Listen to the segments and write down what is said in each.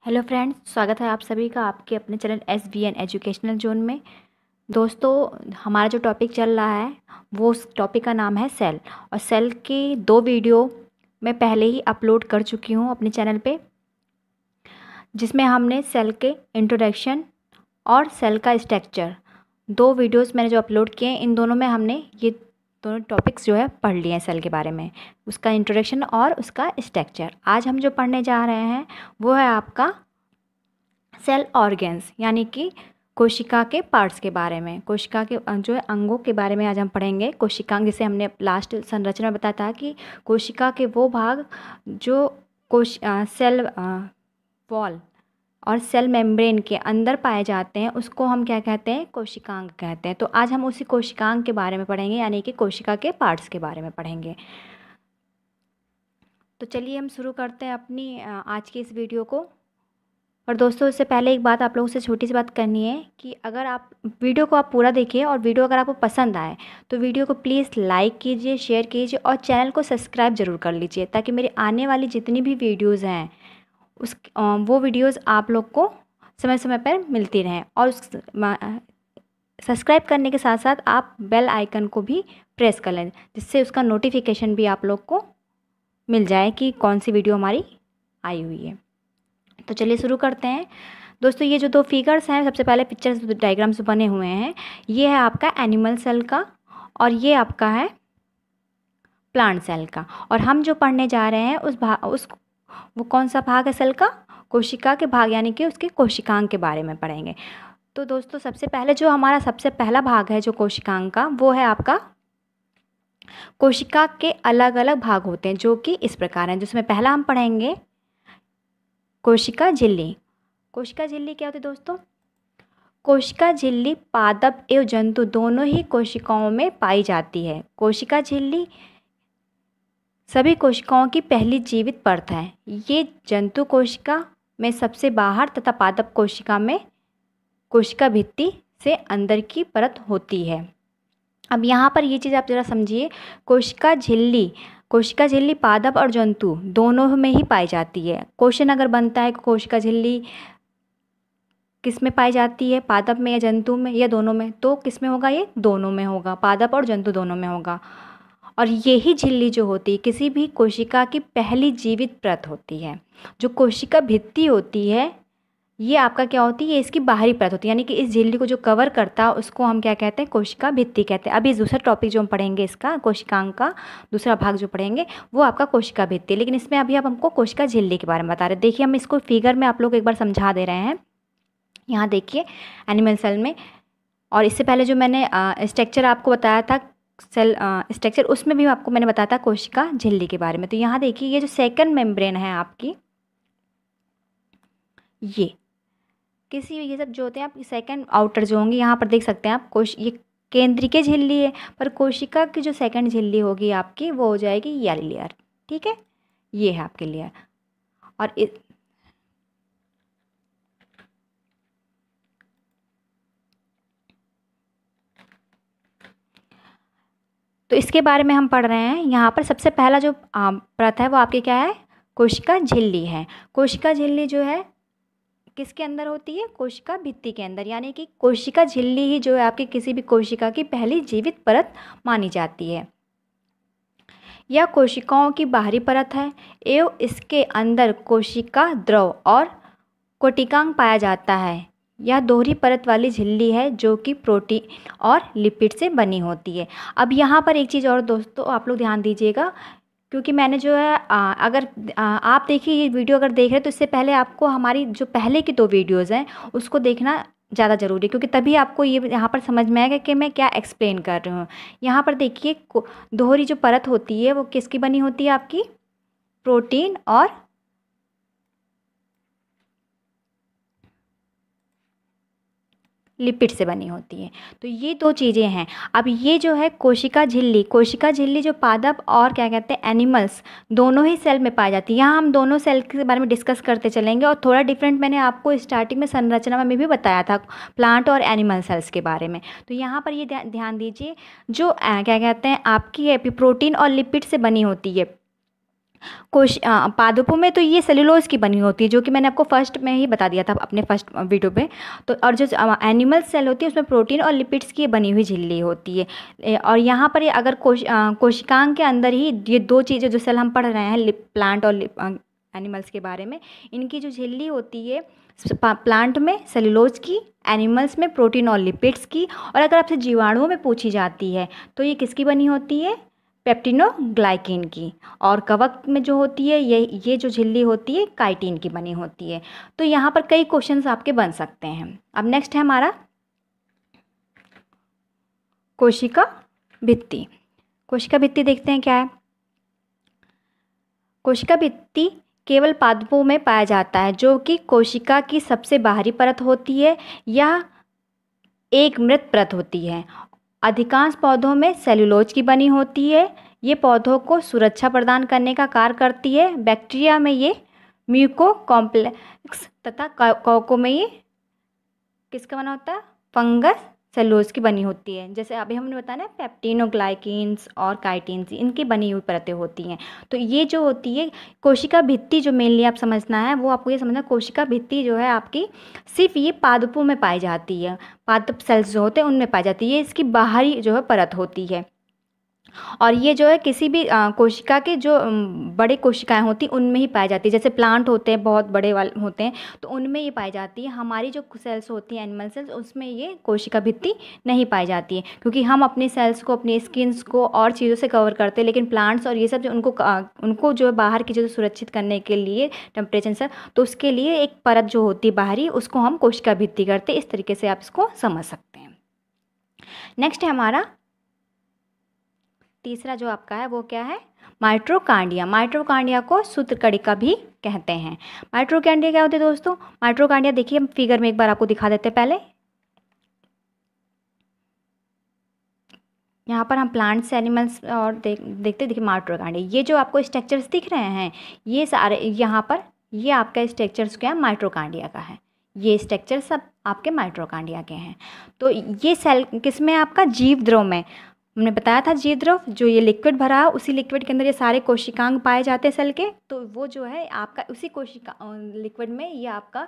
Hello friends, स्वागत है आप सभी का आपके अपने चैनल SBN एजुकेशनल जोन में। दोस्तों, हमारा जो टॉपिक चल रहा है वो उस टॉपिक का नाम है सेल। और सेल की 2 वीडियो मैं पहले ही अपलोड कर चुकी हूँ अपने चैनल पे, जिसमें हमने सेल के इंट्रोडक्शन और सेल का स्ट्रक्चर 2 वीडियोस मैंने जो अपलोड किए हैं, इन दोनों में हमने ये दोनों टॉपिक्स जो है पढ़ लिए हैं सेल के बारे में, उसका इंट्रोडक्शन और उसका स्ट्रक्चर। आज हम जो पढ़ने जा रहे हैं वो है आपका सेल ऑर्गेन्स, यानी कि कोशिका के पार्ट्स के बारे में, कोशिका के जो है अंगों के बारे में आज हम पढ़ेंगे। कोशिकांग, जैसे हमने लास्ट संरचना में बताया था कि कोशिका के वो भाग जो सेल वॉल और सेल मेम्ब्रेन के अंदर पाए जाते हैं, उसको हम क्या कहते हैं? कोशिकांग कहते हैं। तो आज हम उसी कोशिकांग के बारे में पढ़ेंगे, यानी कि कोशिका के पार्ट्स के बारे में पढ़ेंगे। तो चलिए हम शुरू करते हैं अपनी आज की इस वीडियो को। और दोस्तों, इससे पहले एक बात आप लोगों से छोटी सी बात करनी है कि अगर आप वीडियो को पूरा देखिए और वीडियो अगर आपको पसंद आए तो वीडियो को प्लीज़ लाइक कीजिए, शेयर कीजिए और चैनल को सब्सक्राइब ज़रूर कर लीजिए, ताकि मेरी आने वाली जितनी भी वीडियोज़ हैं वो वीडियोज़ आप लोग को समय समय पर मिलती रहें। और उस सब्सक्राइब करने के साथ साथ आप बेल आइकन को भी प्रेस कर लें, जिससे उसका नोटिफिकेशन भी आप लोग को मिल जाए कि कौन सी वीडियो हमारी आई हुई है। तो चलिए शुरू करते हैं। दोस्तों, ये जो 2 फिगर्स हैं, सबसे पहले पिक्चर्स डायग्राम्स बने हुए हैं, ये है आपका एनिमल सेल का और ये आपका है प्लांट सेल का। और हम जो पढ़ने जा रहे हैं वो कौन सा भाग है सेल का? कोशिका के भाग, यानी कि उसके कोशिकांग के बारे में पढ़ेंगे। तो दोस्तों, सबसे पहले जो हमारा सबसे पहला भाग है जो कोशिकांग का, वो है आपका कोशिका के अलग अलग भाग होते हैं, जो कि इस प्रकार हैं। जिसमें पहला हम पढ़ेंगे कोशिका झिल्ली। कोशिका झिल्ली क्या होती है दोस्तों? कोशिका झिल्ली पादप एवं जंतु दोनों ही कोशिकाओं में पाई जाती है। कोशिका झिल्ली सभी कोशिकाओं की पहली जीवित परत है। ये जंतु कोशिका में सबसे बाहर तथा पादप कोशिका में कोशिका भित्ति से अंदर की परत होती है। अब यहाँ पर ये चीज़ आप ज़रा समझिए। कोशिका झिल्ली पादप और जंतु दोनों में ही पाई जाती है। क्वेश्चन अगर बनता है कोशिका झिल्ली किस में पाई जाती है, पादप में या जंतु में या दोनों में, तो किस में होगा? ये दोनों में होगा, पादप और जंतु दोनों में होगा। और यही झिल्ली जो होती है किसी भी कोशिका की पहली जीवित परत होती है। जो कोशिका भित्ति होती है ये आपका क्या होती है? ये इसकी बाहरी परत होती है, यानी कि इस झिल्ली को जो कवर करता है उसको हम क्या कहते हैं? कोशिका भित्ति कहते हैं। अभी दूसरा टॉपिक जो हम पढ़ेंगे, इसका कोशिकांग का दूसरा भाग जो पढ़ेंगे वो आपका कोशिका भित्ति है। लेकिन इसमें अभी आप हमको कोशिका झिल्ली के बारे में बता रहे हैं। देखिए, हम इसको फिगर में आप लोग एक बार समझा दे रहे हैं। यहाँ देखिए एनिमल सेल में, और इससे पहले जो मैंने स्ट्रक्चर आपको बताया था सेल स्ट्रक्चर, उसमें भी आपको मैंने बताया था कोशिका झिल्ली के बारे में। तो यहाँ देखिए, ये जो सेकंड मेम्ब्रेन है आपकी, ये सब जो होते हैं आपकी सेकंड आउटर जो होंगे, यहाँ पर देख सकते हैं आप ये केंद्रीय झिल्ली है, पर कोशिका की जो सेकंड झिल्ली होगी आपकी वो हो जाएगी ये लेयर। ठीक है, ये है आपके लेयर। और तो इसके बारे में हम पढ़ रहे हैं। यहाँ पर सबसे पहला जो परत है वो आपकी क्या है? कोशिका झिल्ली है। कोशिका झिल्ली जो है किसके अंदर होती है? कोशिका भित्ति के अंदर, यानी कि कोशिका झिल्ली ही जो है आपकी किसी भी कोशिका की पहली जीवित परत मानी जाती है। यह कोशिकाओं की बाहरी परत है एवं इसके अंदर कोशिका द्रव और कोटिकांग पाया जाता है। यह दोहरी परत वाली झिल्ली है जो कि प्रोटीन और लिपिड से बनी होती है। अब यहाँ पर एक चीज़ और दोस्तों आप लोग ध्यान दीजिएगा, क्योंकि मैंने जो है अगर आप देखिए ये वीडियो अगर देख रहे हैं तो इससे पहले आपको हमारी जो पहले की 2 वीडियोज़ हैं उसको देखना ज़्यादा ज़रूरी है, क्योंकि तभी आपको ये यहाँ पर समझ में आएगा कि मैं क्या एक्सप्लेन कर रही हूँ। यहाँ पर देखिए, दोहरी जो परत होती है वो किसकी बनी होती है? आपकी प्रोटीन और लिपिड से बनी होती है। तो ये 2 चीज़ें हैं। अब ये जो है कोशिका झिल्ली जो पादप और क्या कहते हैं एनिमल्स दोनों ही सेल में पाई जाती है। यहाँ हम दोनों सेल के बारे में डिस्कस करते चलेंगे, और थोड़ा डिफरेंट मैंने आपको स्टार्टिंग में संरचना में भी बताया था प्लांट और एनिमल सेल्स के बारे में। तो यहाँ पर ये ध्यान दीजिए, जो क्या कहते हैं आपकी प्रोटीन और लिपिड से बनी होती है पादपों में तो ये सेल्यूलोज की बनी होती है, जो कि मैंने आपको फर्स्ट में ही बता दिया था अपने फर्स्ट वीडियो पे। तो और जो एनिमल सेल होती है उसमें प्रोटीन और लिपिड्स की बनी हुई झिल्ली होती है। और यहाँ पर ये अगर कोशिकांग के अंदर ही ये दो चीज़ें जो सेल हम पढ़ रहे हैं प्लांट और एनिमल्स के बारे में, इनकी जो झिल्ली होती है प्लांट में सेल्यूलोज की, एनिमल्स में प्रोटीन और लिपिड्स की, और अगर आपसे जीवाणुओं में पूछी जाती है तो ये किसकी बनी होती है, पेप्टिनोग्लाइकिन की। और कवक में जो होती है ये जो झिल्ली होती है काइटिन की बनी होती है। तो यहाँ पर कई क्वेश्चंस आपके बन सकते हैं। अब नेक्स्ट है हमारा कोशिका भित्ति। कोशिका भित्ति देखते हैं क्या है। कोशिका भित्ति केवल पादपों में पाया जाता है, जो कि कोशिका की सबसे बाहरी परत होती है या एक मृत परत होती है। अधिकांश पौधों में सेल्यूलोज की बनी होती है। ये पौधों को सुरक्षा प्रदान करने का कार्य करती है। बैक्टीरिया में ये म्यूको कॉम्प्लेक्स तथा कवकों में ये किसका बना होता है, फंगस सेल्यूलोज की बनी होती है। जैसे अभी हमने बताया ना पेप्टिनोग्लाइकिन्स और काइटिन्स, इनकी बनी हुई परतें होती हैं। तो ये जो होती है कोशिका भित्ति, जो मेनली आप समझना है वो आपको ये समझना, कोशिका भित्ति जो है आपकी सिर्फ ये पादपों में पाई जाती है। पादप सेल्स जो होते हैं उनमें पाई जाती है। ये इसकी बाहरी जो है परत होती है। और ये जो है किसी भी कोशिका के जो बड़े कोशिकाएं होती हैं उनमें ही पाई जाती है। जैसे प्लांट होते हैं बहुत बड़े वाले होते हैं तो उनमें ये पाई जाती है। हमारी जो सेल्स होती हैं एनिमल सेल्स, उसमें ये कोशिका भित्ति नहीं पाई जाती है, क्योंकि हम अपने सेल्स को, अपने स्किन्स को और चीज़ों से कवर करते हैं। लेकिन प्लांट्स और ये सब जो उनको जो है बाहर की चीज़ें सुरक्षित करने के लिए टेम्परेचर से, तो उसके लिए एक परत जो होती है बाहरी, उसको हम कोशिका भित्ति करते हैं। इस तरीके से आप इसको समझ सकते हैं। नेक्स्ट है हमारा तीसरा जो आपका है वो क्या है, माइटोकांडिया। माइटोकांडिया को सूत्रकणिका भी कहते हैं। माइटोकांडिया क्या होते हैं दोस्तों, माइटोकांडिया देखिए हम फिगर में एक बार आपको दिखा देते हैं। पहले यहाँ पर हम प्लांट्स एनिमल्स और देखते देखिए माइटोकांडिया, ये जो आपको स्ट्रक्चर्स दिख रहे हैं ये सारे यहाँ पर ये आपका स्ट्रक्चर्स क्या है, माइटोकांडिया का है। ये स्ट्रक्चर सब आपके माइटोकांडिया के हैं। तो ये सेल किसमें, आपका जीव द्रव में। हमने बताया था जीव द्रव जो ये लिक्विड भरा है, उसी लिक्विड के अंदर ये सारे कोशिकांग पाए जाते हैं सेल के। तो वो जो है आपका उसी कोशिका लिक्विड में ये आपका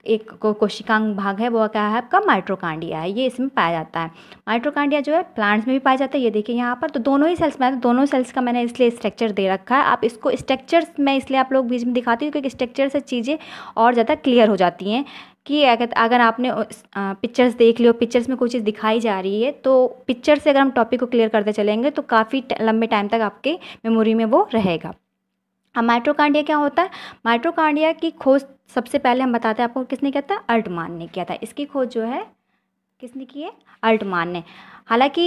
एक कोशिकांग भाग है, वो क्या है आपका माइटोकांडिया है। ये इसमें पाया जाता है। माइटोकांडिया जो है प्लांट्स में भी पाया जाता है। ये देखिए यहाँ पर तो दोनों ही सेल्स में, दोनों सेल्स का मैंने इसलिए स्ट्रक्चर दे रखा है। आप इसको स्ट्रक्चर्स में इसलिए आप लोग बीच में दिखाती हूँ क्योंकि स्ट्रक्चर से चीज़ें और ज़्यादा क्लियर हो जाती हैं। कि अगर आपने पिक्चर्स देख लियो, पिक्चर्स में कोई चीज़ दिखाई जा रही है तो पिक्चर से अगर हम टॉपिक को क्लियर करते चलेंगे तो काफ़ी लंबे टाइम तक आपके मेमोरी में वो रहेगा। अब माइटोकांडिया क्या होता है, माइटोकांडिया की खोज सबसे पहले हम बताते हैं आपको किसने किया था, अल्टमान ने किया था। इसकी खोज जो है किसने की है, अल्टमान ने। हालांकि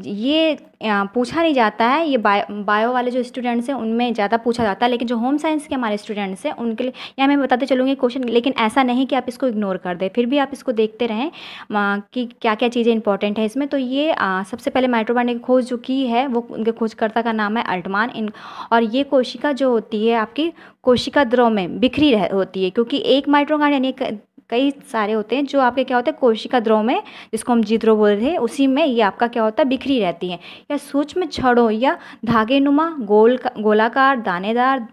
ये पूछा नहीं जाता है, ये बायो वाले जो स्टूडेंट्स हैं उनमें ज़्यादा पूछा जाता है, लेकिन जो होम साइंस के हमारे स्टूडेंट्स हैं उनके लिए यहाँ मैं बताते चलूँगी क्वेश्चन। लेकिन ऐसा नहीं कि आप इसको इग्नोर कर दें, फिर भी आप इसको देखते रहें कि क्या क्या चीज़ें इंपॉर्टेंट है इसमें। तो ये सबसे पहले माइटोकांडिया की खोज जो की है वो उनके खोजकर्ता का नाम है अल्टमान। और ये कोशिका जो होती है आपकी कोशिका द्रव में बिखरी होती है, क्योंकि एक माइटोकांडिया यानी कई सारे होते हैं जो आपके क्या होते हैं कोशिका द्रव में, जिसको हम जीव द्रव बोल रहे हैं, उसी में ये आपका क्या होता है बिखरी रहती है। या सूक्ष्म छड़ों या धागेनुमा गोलाकार दानेदार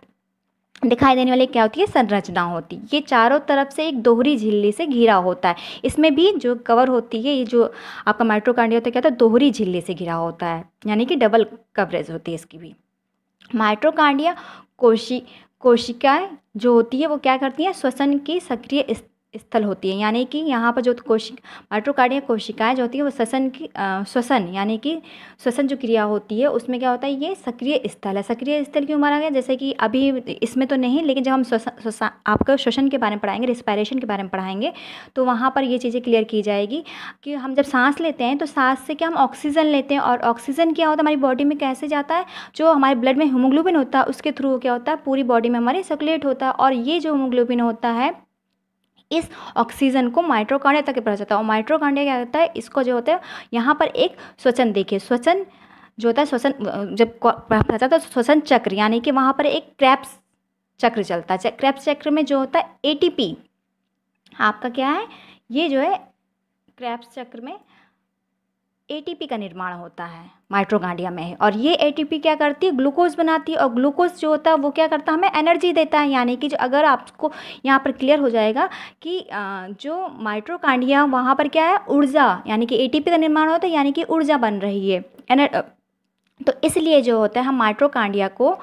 दिखाई देने वाली क्या होती है, संरचना होती है। ये चारों तरफ से एक दोहरी झिल्ली से घिरा होता है। इसमें भी जो कवर होती है, ये जो आपका माइटोकांडिया होता है क्या होता है, दोहरी झिल्ली से घिरा होता है, यानी कि डबल कवरेज होती है इसकी भी। माइटोकांडिया कोशिकाएं जो होती है वो क्या करती हैं, श्वसन की सक्रिय स्थल होती है। यानी कि यहाँ पर जो माइटोकांडिया कोशिकाएं जो होती है वो श्वसन यानी कि श्वसन जो क्रिया होती है उसमें क्या होता है, ये सक्रिय स्थल है। सक्रिय स्थल क्यों माना गया, जैसे कि अभी इसमें तो नहीं, लेकिन जब हम आपका श्वसन के बारे में पढ़ाएंगे, रिस्पायरेशन के बारे में पढ़ाएंगे, तो वहाँ पर ये चीज़ें क्लियर की जाएगी कि हम जब सांस लेते हैं तो सांस से क्या हम ऑक्सीजन लेते हैं, और ऑक्सीजन क्या होता है हमारी बॉडी में कैसे जाता है, जो हमारे ब्लड में हीमोग्लोबिन होता है उसके थ्रू क्या होता है पूरी बॉडी में हमारे सर्कुलेट होता है। और ये जो हीमोग्लोबिन होता है इस ऑक्सीजन को माइटोकांडिया तक पहुंचा जाता है। और माइटोकांडिया क्या होता है, इसको जो होता है यहाँ पर एक श्वसन देखिए, श्वसन जो होता है श्वसन जब पता था तो श्वसन चक्र यानी कि वहाँ पर एक क्रेब्स चक्र चलता है। क्रेब्स चक्र में जो होता है एटीपी आपका क्या है, ये जो है क्रेब्स चक्र में एटीपी का निर्माण होता है माइटोकॉन्ड्रिया में है। और ये एटीपी क्या करती है, ग्लूकोज बनाती है, और ग्लूकोज जो होता है वो क्या करता है, हमें एनर्जी देता है। यानी कि जो अगर आपको यहाँ पर क्लियर हो जाएगा कि जो माइटोकॉन्ड्रिया वहाँ पर क्या है, ऊर्जा, यानी कि एटीपी का निर्माण होता है, यानी कि ऊर्जा बन रही है। तो इसलिए जो होता है हम माइटोकॉन्ड्रिया को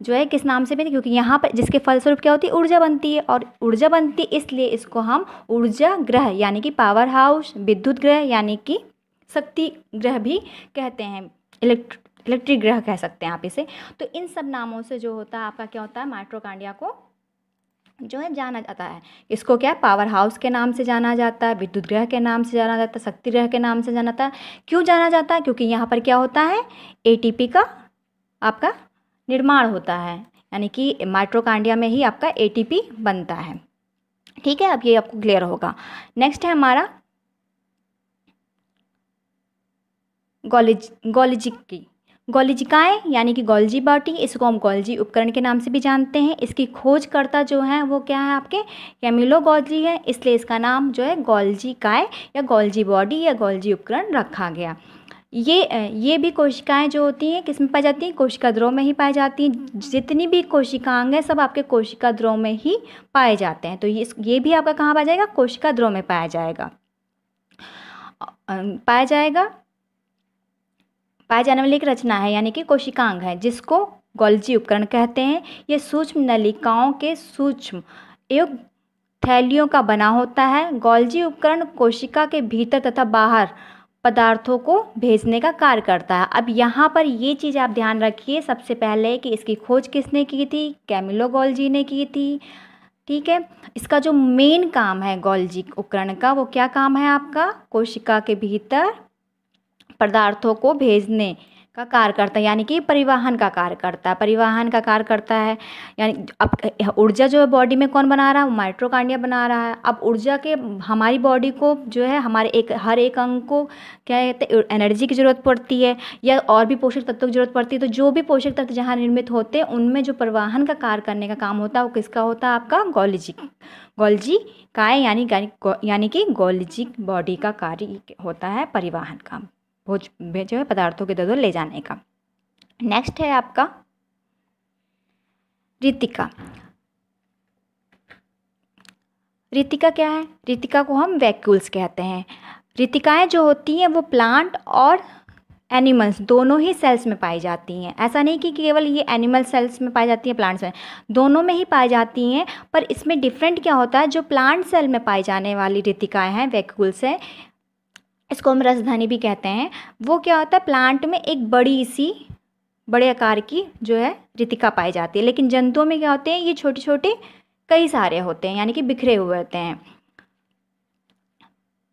जो है किस नाम से भी, क्योंकि यहाँ पर जिसके फलस्वरूप क्या होती है, ऊर्जा बनती है, और ऊर्जा बनती है इसलिए इसको हम ऊर्जा ग्रह यानी कि पावर हाउस, विद्युत ग्रह यानी कि शक्ति ग्रह भी कहते हैं, इलेक्ट्रिक ग्रह कह सकते हैं आप इसे। तो इन सब नामों से जो होता है आपका क्या होता है, माइटोकॉन्ड्रिया को जो है जाना जाता है। इसको क्या है, पावर हाउस के नाम से जाना जाता है, विद्युत ग्रह के नाम से जाना जाता है, शक्ति ग्रह के नाम से जाना जाता है। क्यों जाना जाता है, क्योंकि यहाँ पर क्या होता है, एटीपी का आपका निर्माण होता है, यानी कि माइटोकॉन्ड्रिया में ही आपका एटीपी बनता है। ठीक है, अब ये आपको क्लियर होगा। नेक्स्ट है हमारा गोल्जिकाएँ यानी कि गोल्जी बॉडी, इसको हम गोल्जी उपकरण के नाम से भी जानते हैं। इसकी खोजकर्ता जो है वो क्या है, आपके कैमिलो गोल्जी है, इसलिए इसका नाम जो है गोल्जिकाएँ या गोल्जी बॉडी या गोल्जी उपकरण रखा गया। ये भी कोशिकाएं जो होती हैं किस में पाई जाती हैं, कोशिका द्रव में ही पाई जाती हैं। जितनी भी कोशिकांग हैं सब आपके कोशिका द्रव में ही पाए जाते हैं। तो ये भी आपका कहाँ पाया जाएगा, कोशिका द्रव में पाया जाएगा। पाए जाने वाली एक रचना है यानी कि कोशिकांग है, जिसको गोल्जी उपकरण कहते हैं। ये सूक्ष्म नलिकाओं के सूक्ष्म एवं थैलियों का बना होता है। गोल्जी उपकरण कोशिका के भीतर तथा बाहर पदार्थों को भेजने का कार्य करता है। अब यहाँ पर ये चीज़ आप ध्यान रखिए सबसे पहले कि इसकी खोज किसने की थी, कैमिलो गोल्जी ने की थी। ठीक है, इसका जो मेन काम है गोल्जी उपकरण का, वो क्या काम है आपका, कोशिका के भीतर पदार्थों को भेजने का कार्य करता है, यानी कि परिवहन का कार्य करता है। यानी अब ऊर्जा जो है बॉडी में कौन बना रहा है, माइटोकॉन्ड्रिया बना रहा है। अब ऊर्जा के हमारी बॉडी को जो है हमारे हर एक अंग को क्या कहते हैं, एनर्जी की ज़रूरत पड़ती है या और भी पोषक तत्वों की ज़रूरत पड़ती है। तो जो भी पोषक तत्व जहाँ निर्मित होते हैं उनमें जो परिवहन का कार्य करने का काम होता है वो किसका होता है, आपका गोल्जी काय यानी कि गोल्जी बॉडी का कार्य होता है परिवहन का, जो है पदार्थों के इधर ले जाने का। नेक्स्ट है आपका रितिका। रितिका क्या है, रितिका को हम वैक्यूल्स कहते हैं। रितिकाएं जो होती हैं वो प्लांट और एनिमल्स दोनों ही सेल्स में पाई जाती हैं। ऐसा नहीं कि केवल ये एनिमल सेल्स में पाई जाती हैं, प्लांट्स में, दोनों में ही पाई जाती हैं। पर इसमें डिफरेंट क्या होता है, जो प्लांट सेल में पाई जाने वाली रितिकाएं हैं, वैक्यूल्स हैं, इसको हम रसधानी भी कहते हैं। वो क्या होता है, प्लांट में एक बड़े आकार की जो है रितिका पाई जाती है। लेकिन जंतुओं में क्या होते हैं, ये छोटे छोटे कई सारे होते हैं, यानी कि बिखरे हुए होते हैं।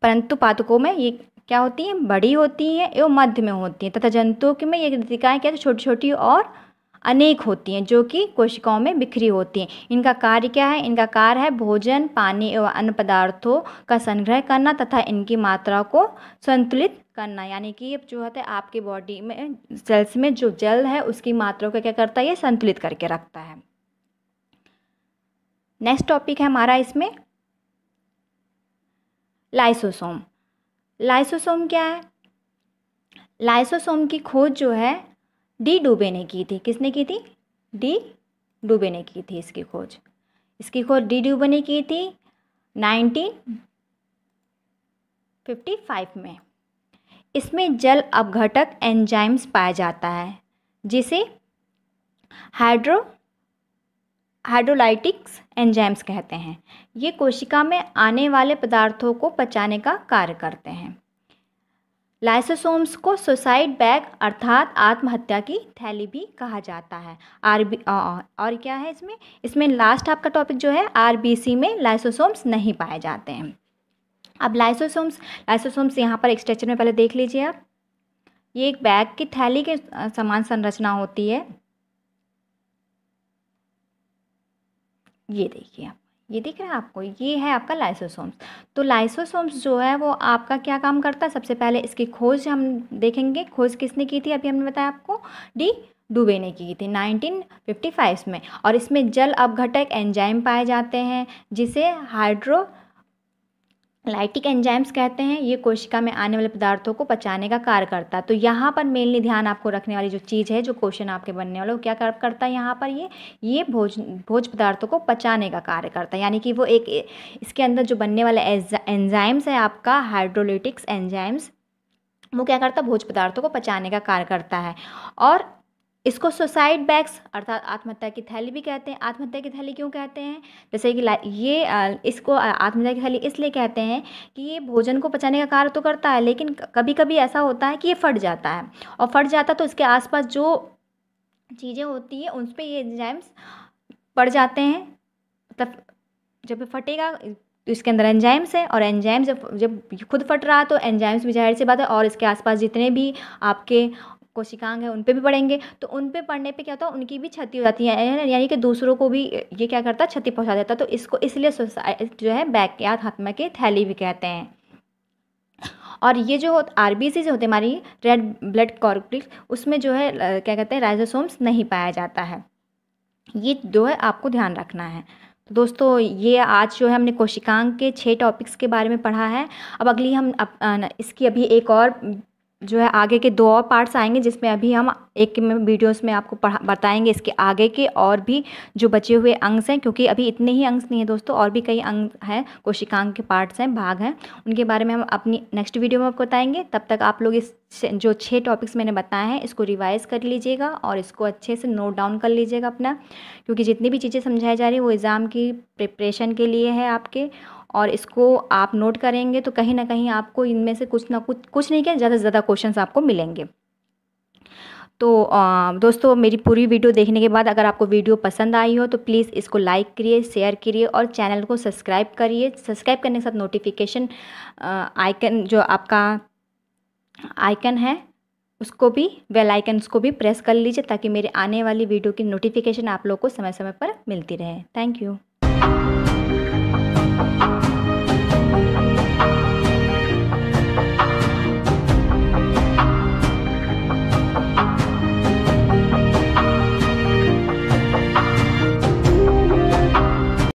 परंतु पादपों में ये क्या होती हैं, बड़ी होती हैं एवं मध्य में होती हैं, तथा जंतुओं में ये रितिकाएं क्या छोटी छोटी और अनेक होती हैं, जो कि कोशिकाओं में बिखरी होती हैं। इनका कार्य क्या है, इनका कार्य है भोजन, पानी एवं अन्य पदार्थों का संग्रह करना तथा इनकी मात्रा को संतुलित करना। यानी कि ये जो होता है आपकी बॉडी में सेल्स में जो जल है उसकी मात्रा को क्या करता है, ये संतुलित करके रखता है। नेक्स्ट टॉपिक है हमारा इसमें लाइसोसोम। लाइसोसोम क्या है, लाइसोसोम की खोज जो है डी डुबे ने की थी। किसने की थी, डी डुबे ने की थी इसकी खोज डी डुबे ने की थी 1955 में। इसमें जल अपघटक एंजाइम्स पाया जाता है जिसे हाइड्रोलाइटिक्स एंजाइम्स कहते हैं। ये कोशिका में आने वाले पदार्थों को पचाने का कार्य करते हैं। लाइसोसोम्स को सुसाइड बैग अर्थात आत्महत्या की थैली भी कहा जाता है। और क्या है इसमें लास्ट आपका टॉपिक जो है आरबीसी में लाइसोसोम्स नहीं पाए जाते हैं। अब लाइसोसोम्स यहाँ पर एक स्ट्रक्चर में पहले देख लीजिए आप। ये एक बैग की थैली के समान संरचना होती है। ये देखिए आप, ये दिख रहा है आपको, ये है आपका लाइसोसोम्स। तो लाइसोसोम्स जो है वो आपका क्या काम करता है, सबसे पहले इसकी खोज हम देखेंगे। खोज किसने की थी, अभी हमने बताया आपको डी डुबे ने की थी 1955 में। और इसमें जल अपघटक एंजाइम पाए जाते हैं जिसे लाइटिक एंजाइम्स कहते हैं, ये कोशिका में आने वाले पदार्थों को पचाने का कार्य करता है। तो यहाँ पर मेनली ध्यान आपको रखने वाली जो चीज़ है, जो क्वेश्चन आपके बनने वाला, वो क्या करता है यहाँ पर, ये भोज्य पदार्थों को पचाने का कार्य करता है। यानी कि वो एक इसके अंदर जो बनने वाला एंजाइम्स है आपका, हाइड्रोलिटिक्स एंजाइम्स, वो क्या करता है, भोज्य पदार्थों को पचाने का कार्य करता है। और इसको सुसाइड बैग्स अर्थात आत्महत्या की थैली भी कहते हैं। आत्महत्या की थैली क्यों कहते हैं, जैसे कि इसको आत्महत्या की थैली इसलिए कहते हैं कि ये भोजन को पचाने का कार्य तो करता है, लेकिन कभी कभी ऐसा होता है कि ये फट जाता है, और फट जाता है तो इसके आसपास जो चीज़ें होती हैं उन पर ये एंजाइम्स पड़ जाते हैं। मतलब जब ये फटेगा तो इसके अंदर एंजाइम्स है, और एंजाइम्स जब खुद फट रहा है तो एंजाइम्स भी जाहिर सी बात है, और इसके आसपास जितने भी आपके कोशिकांग हैं उन पे भी पड़ेंगे, तो उन पे पड़ने पे क्या होता है, उनकी भी क्षति हो जाती है, यानी कि दूसरों को भी ये क्या करता है, क्षति पहुंचा देता है। तो इसको इसलिए जो है बैकयार्ड आत्मा की थैली भी कहते हैं। और ये जो आरबीसी जो होते हैं हमारी रेड ब्लड कॉर्पस, उसमें जो है क्या कहते हैं, राइजोसोम्स नहीं पाया जाता है। ये जो है आपको ध्यान रखना है। तो दोस्तों ये आज जो है हमने कोशिकांग के 6 टॉपिक्स के बारे में पढ़ा है। अब अगली हम इसकी अभी एक और जो है आगे के 2 और पार्ट्स आएंगे, जिसमें अभी हम एक में वीडियोस में आपको बताएंगे इसके आगे के और भी जो बचे हुए अंश हैं, क्योंकि अभी इतने ही अंश नहीं है दोस्तों, और भी कई अंश हैं, कोशिकांग के पार्ट्स हैं, भाग हैं, उनके बारे में हम अपनी नेक्स्ट वीडियो में आपको बताएंगे। तब तक आप लोग इस जो 6 टॉपिक्स मैंने बताए हैं इसको रिवाइज़ कर लीजिएगा और इसको अच्छे से नोट डाउन कर लीजिएगा अपना, क्योंकि जितनी भी चीज़ें समझाई जा रही है वो एग्ज़ाम की प्रिपरेशन के लिए है आपके, और इसको आप नोट करेंगे तो कहीं ना कहीं आपको इनमें से कुछ नहीं किया, ज़्यादा से ज़्यादा क्वेश्चंस आपको मिलेंगे। तो दोस्तों मेरी पूरी वीडियो देखने के बाद अगर आपको वीडियो पसंद आई हो तो प्लीज़ इसको लाइक करिए, शेयर करिए और चैनल को सब्सक्राइब करिए। सब्सक्राइब करने के साथ नोटिफिकेशन आइकन जो आपका आइकन है उसको भी, बेल आइकन उसको भी प्रेस कर लीजिए, ताकि मेरे आने वाली वीडियो की नोटिफिकेशन आप लोग को समय समय पर मिलती रहे। Thank you.